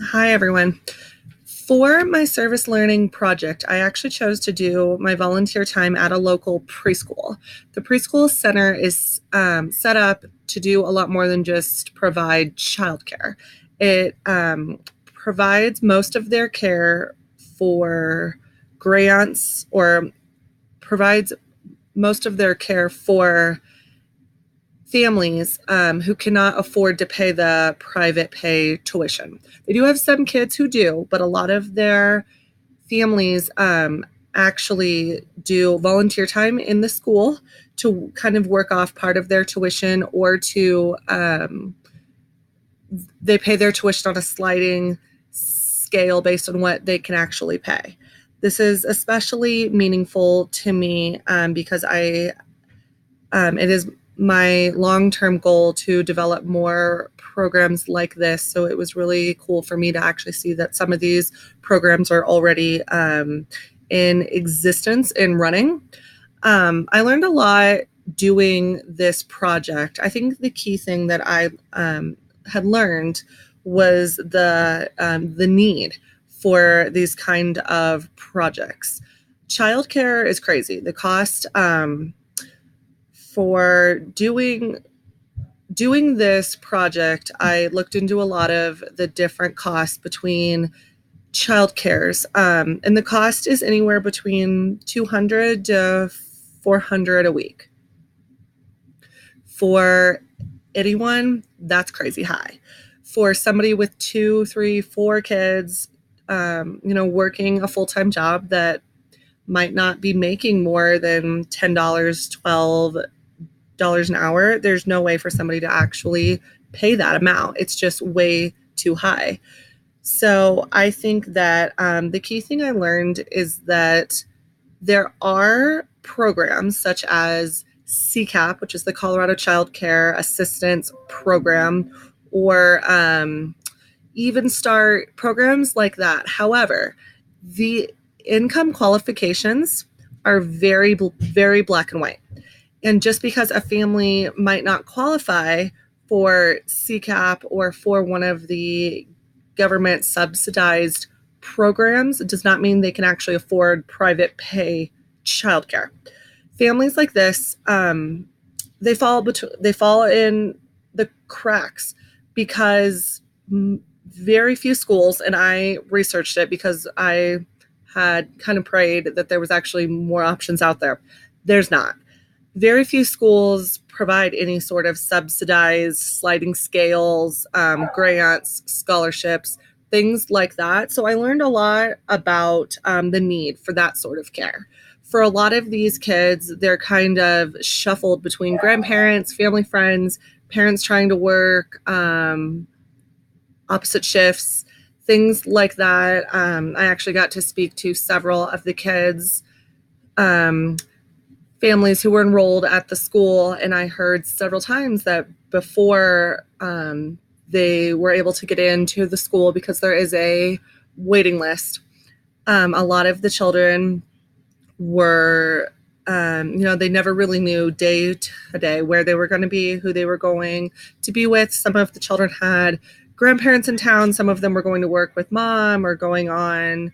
Hi, everyone. For my service learning project, I actually chose to do my volunteer time at a local preschool. The preschool center is set up to do a lot more than just provide childcare. It provides most of their care for grants or provides most of their care for families who cannot afford to pay the private pay tuition. They do have some kids who do, but a lot of their families actually do volunteer time in the school to kind of work off part of their tuition, or to they pay their tuition on a sliding scale based on what they can actually pay. This is especially meaningful to me because it is my long-term goal to develop more programs like this. So it was really cool for me to actually see that some of these programs are already in existence and running. I learned a lot doing this project. I think the key thing that I had learned was the need for these kind of projects. Childcare is crazy. The cost for doing this project, I looked into a lot of the different costs between childcares, and the cost is anywhere between $200 to $400 a week. For anyone, that's crazy high. For somebody with 2, 3, 4 kids, working a full-time job that might not be making more than $10, $12 an hour, there's no way for somebody to actually pay that amount. It's just way too high. So I think that the key thing I learned is that there are programs such as CCAP, which is the Colorado Child Care Assistance Program, or Even Start, programs like that. However, the income qualifications are very, very black and white. And just because a family might not qualify for CCAP or for one of the government subsidized programs, it does not mean they can actually afford private pay childcare. Families like this, they fall in the cracks because very few schools, and I researched it because I had kind of prayed that there was actually more options out there. There's not. Very few schools provide any sort of subsidized sliding scales, grants, scholarships, things like that. So I learned a lot about the need for that sort of care. For a lot of these kids, they're kind of shuffled between grandparents, family friends, parents trying to work, opposite shifts, things like that. I actually got to speak to several of the kids' families who were enrolled at the school, and I heard several times that before they were able to get into the school, because there is a waiting list, a lot of the children were they never really knew day to day where they were going to be, who they were going to be with. Some of the children had grandparents in town. Some of them were going to work with mom, or going on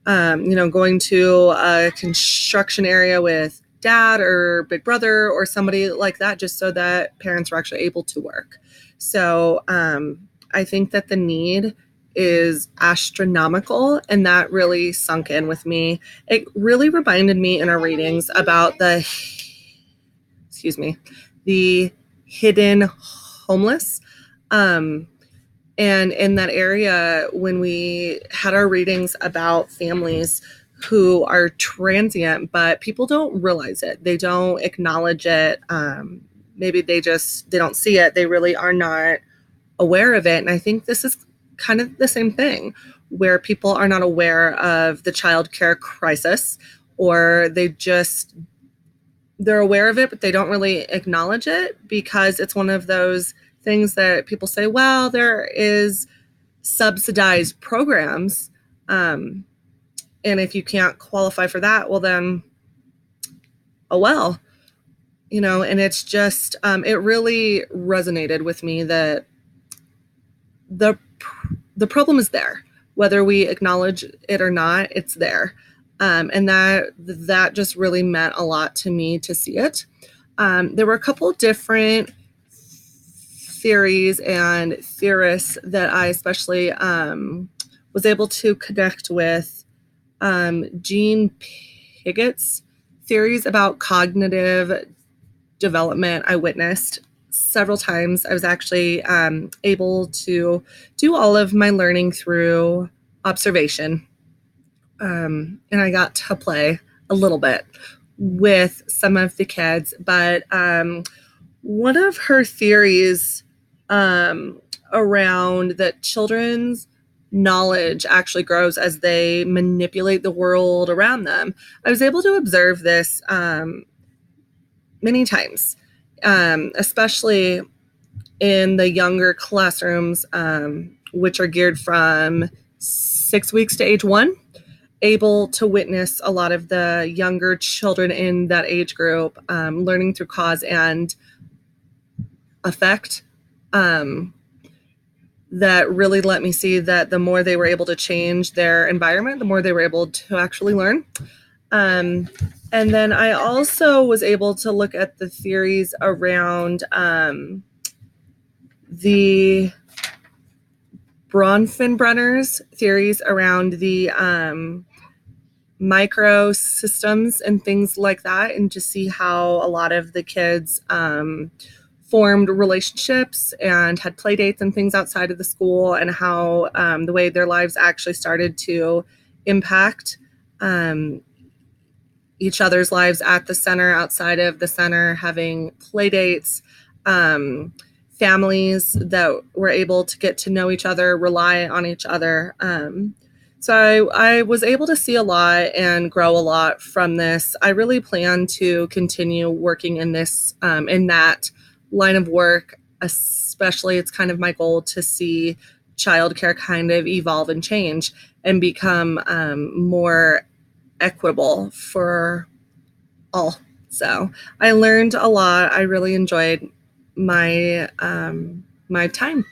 going to a construction area with dad or big brother or somebody like that, just so that parents were actually able to work. So I think that the need is astronomical, and that really sunk in with me. It really reminded me in our readings about the hidden homeless. And in that area, when we had our readings about families who are transient, but people don't realize it, they don't acknowledge it. Maybe they don't see it. They really are not aware of it. And I think this is kind of the same thing, where people are not aware of the child care crisis, or they're aware of it, but they don't really acknowledge it, because it's one of those things that people say, well, there is subsidized programs. And if you can't qualify for that, well then, oh well. And it's just, it really resonated with me that the the problem is there. Whether we acknowledge it or not, it's there. And that just really meant a lot to me to see it. There were a couple different theories and theorists that I especially was able to connect with. Jean Pigot's theories about cognitive development I witnessed several times. I was actually able to do all of my learning through observation. And I got to play a little bit with some of the kids. But one of her theories around that children's knowledge actually grows as they manipulate the world around them. I was able to observe this many times, especially in the younger classrooms, which are geared from 6 weeks to age 1, able to witness a lot of the younger children in that age group learning through cause and effect. That really let me see that the more they were able to change their environment, the more they were able to actually learn. And then I also was able to look at the theories around the Bronfenbrenner's theories around the microsystems and things like that, and to see how a lot of the kids formed relationships and had play dates and things outside of the school, and how the way their lives actually started to impact each other's lives at the center, outside of the center, having play dates, families that were able to get to know each other, rely on each other. So I was able to see a lot and grow a lot from this. I really plan to continue working in this, in that line of work, especially. It's kind of my goal to see childcare kind of evolve and change and become more equitable for all. So I learned a lot. I really enjoyed my my time.